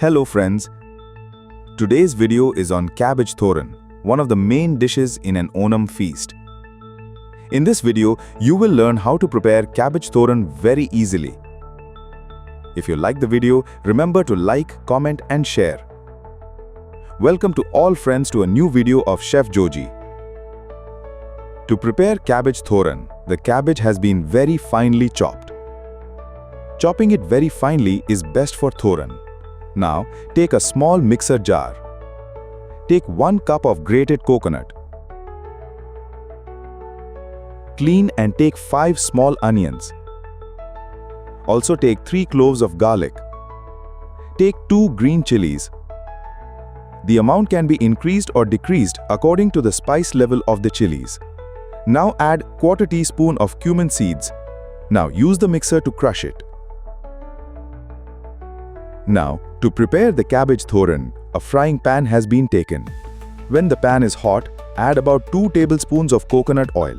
Hello friends, today's video is on Cabbage Thoran, one of the main dishes in an Onam feast. In this video, you will learn how to prepare Cabbage Thoran very easily. If you like the video, remember to like, comment and share. Welcome to all friends to a new video of Chef Joji. To prepare Cabbage Thoran, the cabbage has been very finely chopped. Chopping it very finely is best for thoran. Now, take a small mixer jar. Take 1 cup of grated coconut. Clean and take 5 small onions. Also take 3 cloves of garlic. Take 2 green chilies. The amount can be increased or decreased according to the spice level of the chilies. Now add 1/4 teaspoon of cumin seeds. Now use the mixer to crush it. Now, to prepare the cabbage thoran, a frying pan has been taken. When the pan is hot, add about 2 tablespoons of coconut oil.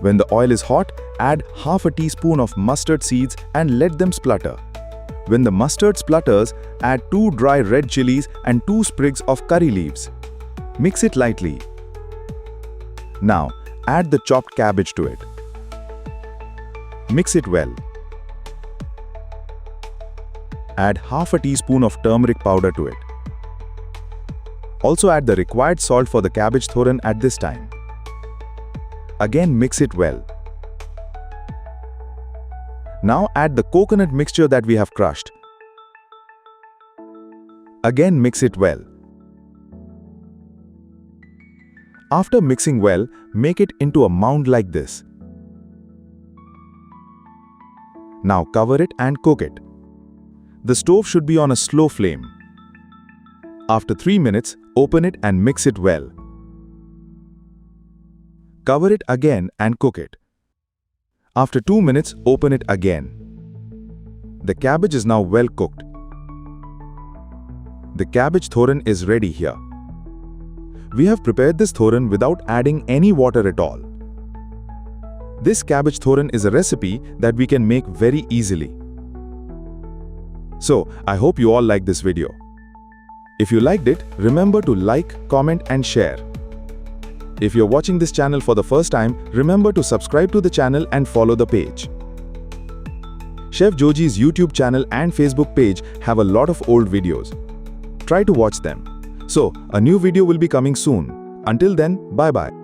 When the oil is hot, add half a teaspoon of mustard seeds and let them splutter. When the mustard splutters, add 2 dry red chilies and 2 sprigs of curry leaves. Mix it lightly. Now, add the chopped cabbage to it. Mix it well. Add half a teaspoon of turmeric powder to it. Also add the required salt for the cabbage thoran at this time. Again mix it well. Now add the coconut mixture that we have crushed. Again mix it well. After mixing well, make it into a mound like this. Now cover it and cook it. The stove should be on a slow flame. After 3 minutes, open it and mix it well. Cover it again and cook it. After 2 minutes, open it again. The cabbage is now well cooked. The cabbage thoran is ready here. We have prepared this thoran without adding any water at all. This cabbage thoran is a recipe that we can make very easily. So, I hope you all like this video. If you liked it, remember to like, comment and share. If you're watching this channel for the first time, remember to subscribe to the channel and follow the page. Chef Joji's YouTube channel and Facebook page have a lot of old videos. Try to watch them. So, a new video will be coming soon. Until then, bye-bye.